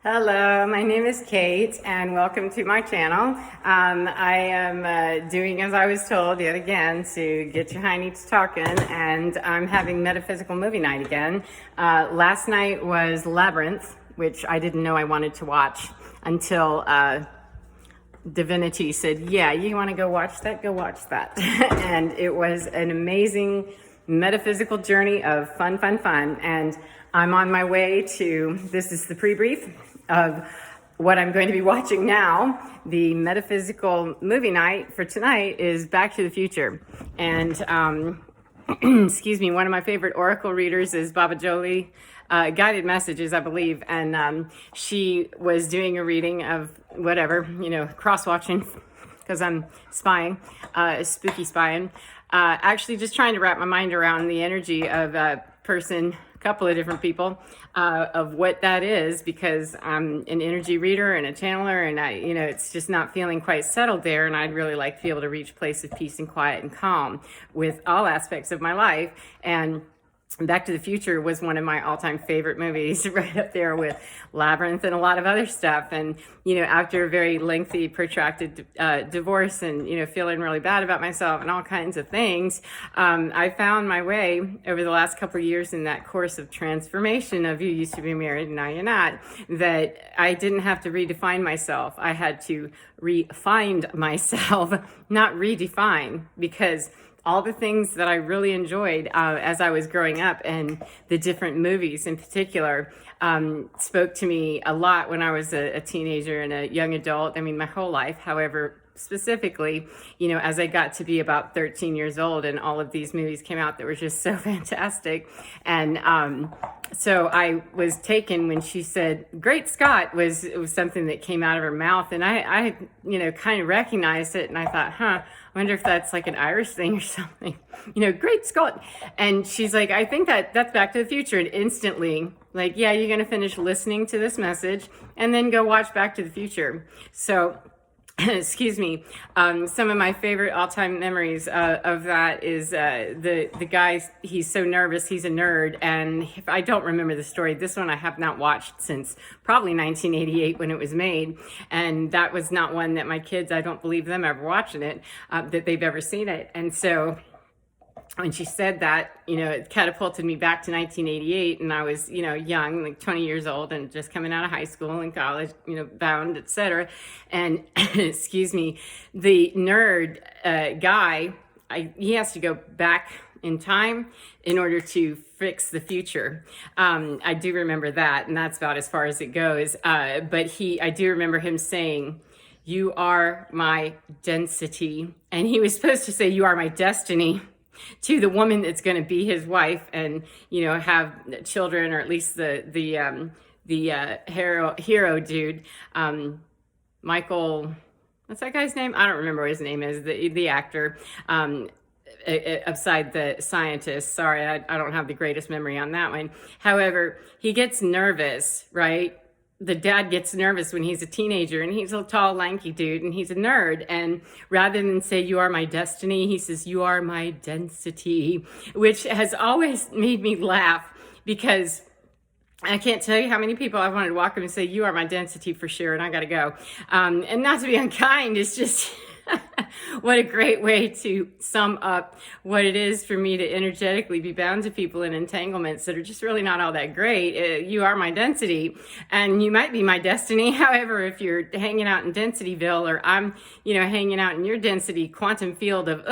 Hello, my name is Kate, and welcome to my channel. I am doing as I was told yet again to get your hiney talking, and I'm having Metaphysical Movie Night again. Last night was Labyrinth, which I didn't know I wanted to watch until Divinity said, yeah, you want to go watch that? Go watch that. And it was an amazing metaphysical journey of fun. And I'm on my way to, this is the pre-brief of what I'm going to be watching now. The Metaphysical Movie Night for tonight is Back to the Future. And, excuse me, one of my favorite oracle readers is Baba Jolie, Guided Messages, I believe. And she was doing a reading of whatever, cross-watching, because I'm spying, spooky spying. Actually just trying to wrap my mind around the energy of a person, a couple of different people, of what that is, because I'm an energy reader and a channeler, and it's just not feeling quite settled there, and I'd really like to be able to reach a place of peace and quiet and calm with all aspects of my life. And Back to the Future was one of my all-time favorite movies, right up there with Labyrinth and a lot of other stuff. And, after a very lengthy, protracted divorce and, feeling really bad about myself and all kinds of things, I found my way over the last couple of years in that course of transformation of you used to be married and now you're not, that I didn't have to redefine myself. I had to re-find myself, not redefine, because all the things that I really enjoyed as I was growing up, and the different movies in particular, spoke to me a lot when I was a teenager and a young adult. I mean, my whole life. However, specifically, as I got to be about 13 years old and all of these movies came out that were just so fantastic. And so I was taken when she said, Great Scott, it was something that came out of her mouth. And I kind of recognized it, and I thought, I wonder if that's like an Irish thing or something, Great Scott. And she's like, I think that's Back to the Future. And instantly, like, yeah, you're going to finish listening to this message and then go watch Back to the Future. So, excuse me, some of my favorite all-time memories of that is the guy, he's so nervous, he's a nerd, and if I don't remember the story, this one I have not watched since probably 1988 when it was made, and that was not one that my kids, I don't believe them ever watching it, that they've ever seen it. And so when she said that, it catapulted me back to 1988, and I was, young, like 20 years old, and just coming out of high school and college, bound, etc. And excuse me, the nerd guy, he has to go back in time in order to fix the future. I do remember that, and that's about as far as it goes. But I do remember him saying, "You are my density," and he was supposed to say, "You are my destiny," to the woman that's going to be his wife and, have children, or at least the hero dude, Michael, what's that guy's name? I don't remember what his name is, the actor, upside the scientist. Sorry, I don't have the greatest memory on that one. However, he gets nervous, right? The dad gets nervous when he's a teenager, and he's a tall, lanky dude, and he's a nerd. And rather than say, "You are my destiny," he says, "You are my density," which has always made me laugh, because I can't tell you how many people I wanted to walk up and say, "You are my density for sure," and I got to go. And not to be unkind, it's just what a great way to sum up what it is for me to energetically be bound to people in entanglements that are just really not all that great. You are my density, and you might be my destiny. However, if you're hanging out in Densityville, or I'm, hanging out in your density quantum field of,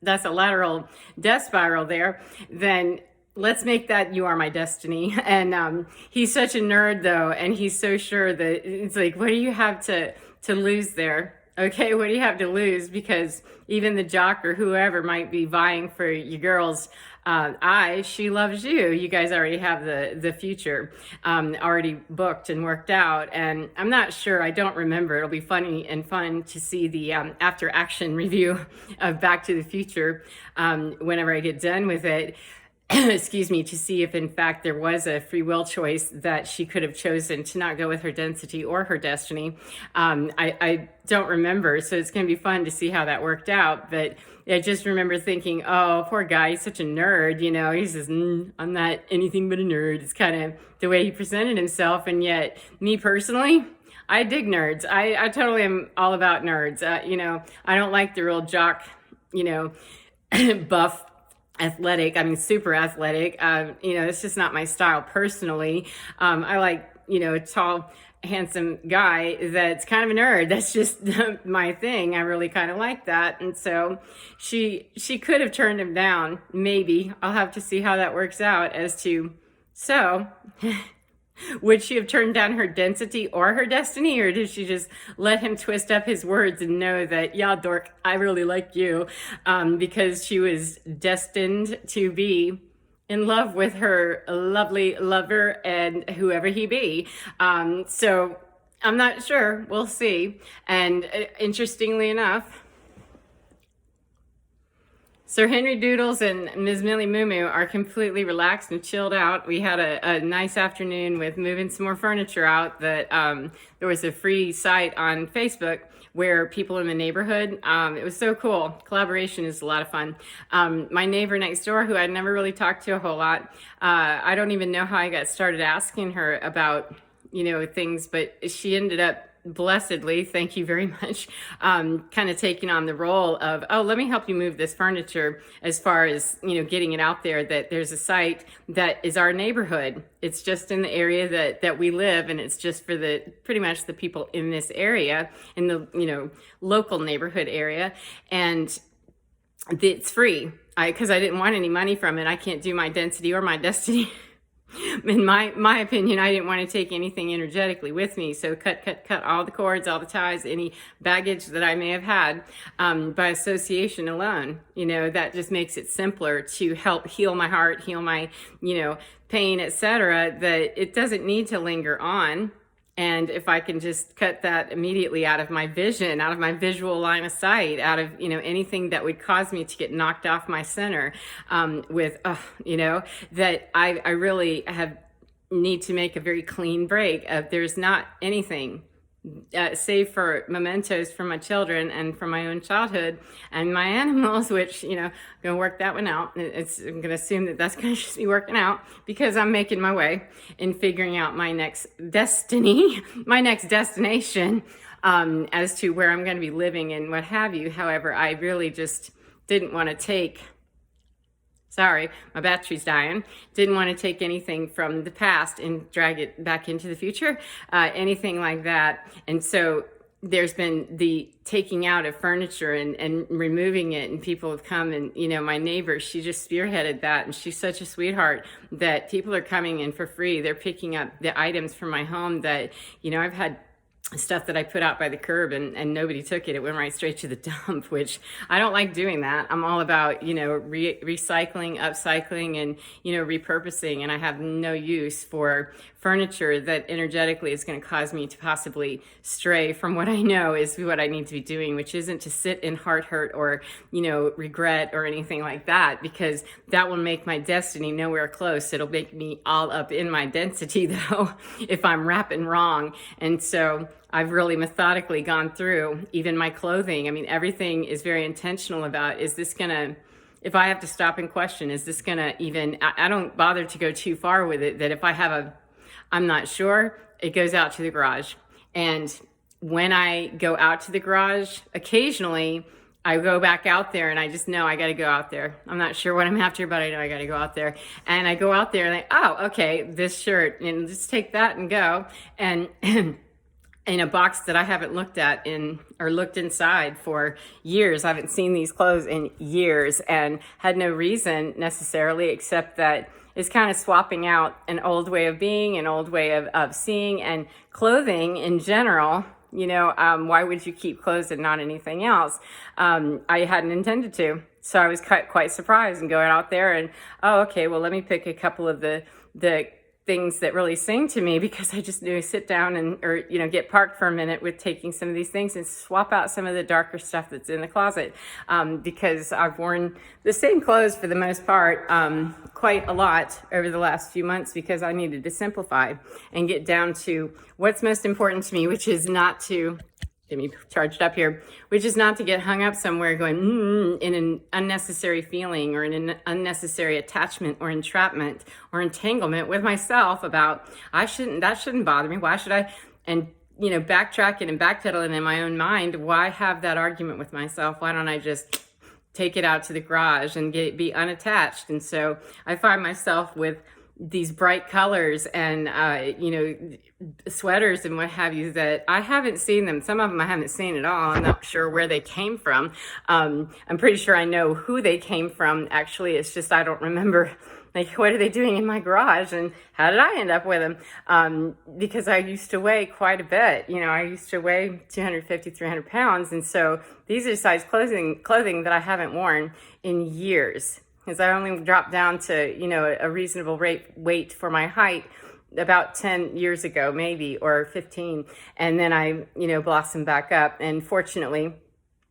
that's a lateral death spiral there, then let's make that "You are my destiny." And he's such a nerd, though, and he's so sure that it's like, what do you have to lose there? Okay, what do you have to lose? Because even the jock or whoever might be vying for your girl's she loves you. You guys already have the future already booked and worked out. And I'm not sure, I don't remember. It'll be funny and fun to see the after action review of Back to the Future whenever I get done with it. excuse me, to see if in fact there was a free will choice that she could have chosen to not go with her density or her destiny. I don't remember, so it's going to be fun to see how that worked out. But I just remember thinking, oh, poor guy, he's such a nerd, you know. He says, I'm not anything but a nerd. It's kind of the way he presented himself. And yet, me personally, I dig nerds. I totally am all about nerds. You know, I don't like the real jock, you know, buff, athletic. I mean, super athletic. You know, it's just not my style personally. I like, you know, a tall, handsome guy that's kind of a nerd. That's just my thing. I really kind of like that. And so she could have turned him down. Maybe. I'll have to see how that works out as to, so would she have turned down her density or her destiny, or did she just let him twist up his words and know that, yeah, dork, I really like you, because she was destined to be in love with her lovely lover and whoever he be. So I'm not sure. We'll see. And interestingly enough, Sir Henry Doodles and Ms. Millie Moo Moo are completely relaxed and chilled out. We had a nice afternoon with moving some more furniture out. That there was a free site on Facebook where people in the neighborhood, it was so cool. Collaboration is a lot of fun. My neighbor next door, who I'd never really talked to a whole lot, I don't even know how I got started asking her about, you know, things, but she ended up blessedly, thank you very much, kind of taking on the role of, oh, let me help you move this furniture, as far as, you know, getting it out there that there's a site that is our neighborhood. It's just in the area that we live, and it's just for the pretty much the people in this area, in the, you know, local neighborhood area, and it's free. Because I didn't want any money from it. I can't do my density or my destiny. In my opinion, I didn't want to take anything energetically with me. So cut all the cords, all the ties, any baggage that I may have had by association alone. You know, that just makes it simpler to help heal my heart, heal my, you know, pain, etc. That it doesn't need to linger on. And if I can just cut that immediately out of my vision, out of my visual line of sight, out of, you know, anything that would cause me to get knocked off my center, with, you know, that I really need to make a very clean break. There's not anything save for mementos for my children and from my own childhood and my animals, which, you know, I'm going to work that one out. I'm going to assume that that's going to just be working out, because I'm making my way in figuring out my next destiny, my next destination, as to where I'm going to be living and what have you. However, I really just didn't want to take, sorry, my battery's dying. Didn't want to take anything from the past and drag it back into the future, anything like that. And so there's been the taking out of furniture and removing it, and people have come, and, you know, my neighbor, she just spearheaded that, and she's such a sweetheart that people are coming in for free. They're picking up the items from my home that, you know, I've had stuff that I put out by the curb and nobody took it. It went right straight to the dump, which I don't like doing that. I'm all about, you know, recycling, upcycling, and, you know, repurposing. And I have no use for furniture that energetically is going to cause me to possibly stray from what I know is what I need to be doing, which isn't to sit in heart hurt or, you know, regret or anything like that, because that will make my destiny nowhere close. It'll make me all up in my density, though, if I'm wrapping wrong. And so I've really methodically gone through even my clothing. I mean, everything is very intentional about, is this going to, if I have to stop and question, is this going to even, I don't bother to go too far with it, that if I have I'm not sure, it goes out to the garage. And when I go out to the garage, occasionally I go back out there and I just know I got to go out there. I'm not sure what I'm after, but I know I got to go out there. And I go out there and oh, okay, this shirt, and just take that and go. And in a box that I haven't looked at or looked inside for years. I haven't seen these clothes in years and had no reason necessarily, except that it's kind of swapping out an old way of being, an old way of seeing, and clothing in general. You know, why would you keep clothes and not anything else? I hadn't intended to. So I was quite surprised and going out there and, oh, okay, well, let me pick a couple of the things that really sing to me, because I just do sit down or get parked for a minute with taking some of these things and swap out some of the darker stuff that's in the closet, because I've worn the same clothes for the most part quite a lot over the last few months, because I needed to simplify and get down to what's most important to me, which is not to get me charged up here, which is not to get hung up somewhere going in an unnecessary feeling or in an unnecessary attachment or entrapment or entanglement with myself about that shouldn't bother me. Why should I? And backtracking and backpedaling in my own mind. Why have that argument with myself? Why don't I just take it out to the garage and be unattached? And so I find myself with these bright colors and sweaters and what have you that I haven't seen them. Some of them I haven't seen at all. I'm not sure where they came from. I'm pretty sure I know who they came from. Actually, it's just I don't remember. Like, what are they doing in my garage and how did I end up with them? Because I used to weigh quite a bit. I used to weigh 250, 300 pounds. And so these are size clothing that I haven't worn in years, because I only dropped down to, a reasonable weight for my height about 10 years ago, maybe, or 15. And then I, blossomed back up. And fortunately,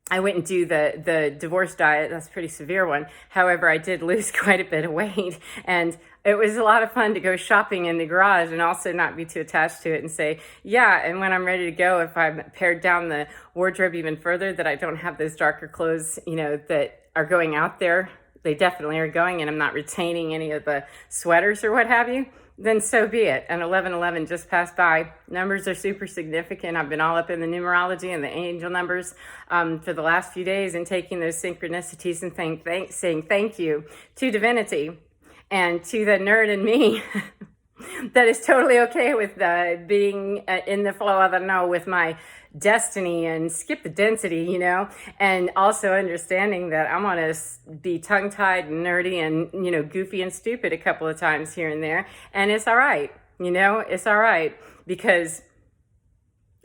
I wouldn't do the divorce diet. That's a pretty severe one. However, I did lose quite a bit of weight, and it was a lot of fun to go shopping in the garage and also not be too attached to it and say, yeah, and when I'm ready to go, if I'm pared down the wardrobe even further, that I don't have those darker clothes, that are going out there. They definitely are going, and I'm not retaining any of the sweaters or what have you, then so be it. And 1111 just passed by. Numbers are super significant. I've been all up in the numerology and the angel numbers for the last few days, and taking those synchronicities and saying thank you to divinity and to the nerd in me that is totally okay with being in the flow of the know with my destiny and skip the density, and also understanding that I'm going to be tongue-tied and nerdy and, goofy and stupid a couple of times here and there. And it's all right. It's all right, because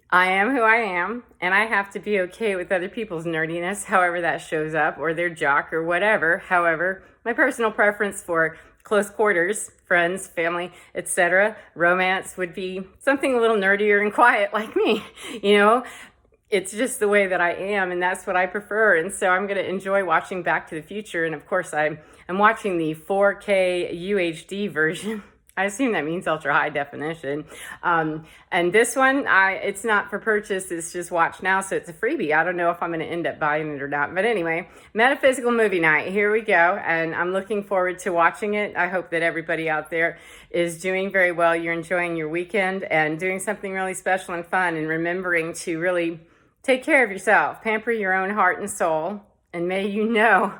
I am who I am, and I have to be okay with other people's nerdiness, however that shows up, or their jock or whatever. However, my personal preference for close quarters, friends, family, etc., romance would be something a little nerdier and quiet like me. It's just the way that I am, and that's what I prefer. And so I'm going to enjoy watching Back to the Future. And of course, I'm watching the 4K UHD version. I assume that means ultra high definition. And this one, it's not for purchase. It's just watch now. So it's a freebie. I don't know if I'm going to end up buying it or not. But anyway, Metaphysical Movie Night. Here we go. And I'm looking forward to watching it. I hope that everybody out there is doing very well. You're enjoying your weekend and doing something really special and fun, and remembering to really take care of yourself. Pamper your own heart and soul. And may you know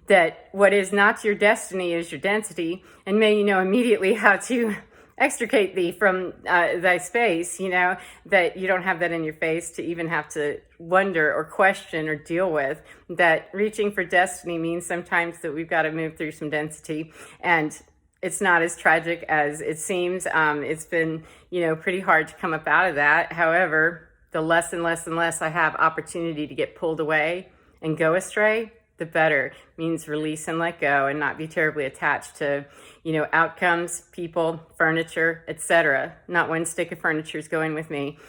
that what is not your destiny is your density, and may you know immediately how to extricate thee from thy space, that you don't have that in your face to even have to wonder or question or deal with. That reaching for destiny means sometimes that we've got to move through some density, and it's not as tragic as it seems. It's been, pretty hard to come up out of that. However, the less and less and less I have opportunity to get pulled away and go astray, the better. Means release and let go, and not be terribly attached to, outcomes, people, furniture, etc. Not one stick of furniture is going with me,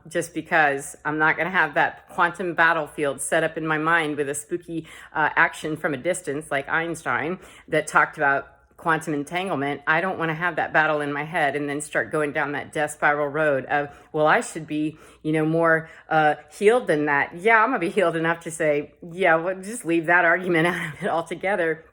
just because I'm not going to have that quantum battlefield set up in my mind with a spooky action from a distance like Einstein that talked about quantum entanglement. I don't want to have that battle in my head and then start going down that death spiral road of, well, I should be, more healed than that. Yeah, I'm going to be healed enough to say, yeah, well, just leave that argument out of it altogether,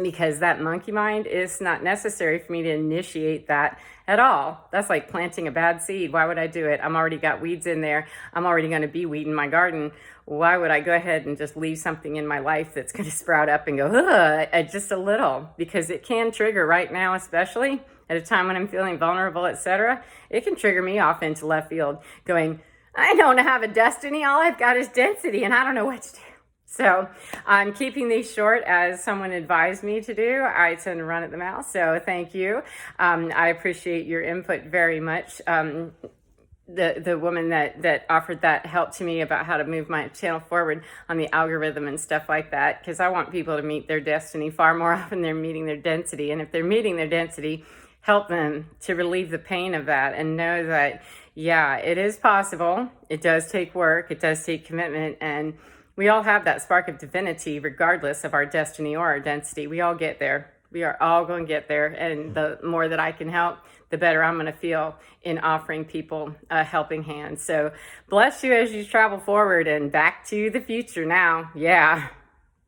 because that monkey mind is not necessary for me to initiate that at all. That's like planting a bad seed. Why would I do it? I'm already got weeds in there. I'm already going to be weeding my garden. Why would I go ahead and just leave something in my life that's going to sprout up and go, just a little? Because it can trigger right now, especially at a time when I'm feeling vulnerable, etc. It can trigger me off into left field going, I don't have a destiny. All I've got is density, and I don't know what to do. So I'm keeping these short as someone advised me to do. I tend to run at the mouth, so thank you. I appreciate your input very much. The woman that offered that help to me about how to move my channel forward on the algorithm and stuff like that, because I want people to meet their destiny far more often than they're meeting their density. And if they're meeting their density, help them to relieve the pain of that and know that, yeah, it is possible. It does take work. It does take commitment. And we all have that spark of divinity, regardless of our destiny or our density. We all get there. We are all going to get there. And the more that I can help, the better I'm going to feel in offering people a helping hand. So bless you as you travel forward and back to the future now. Yeah.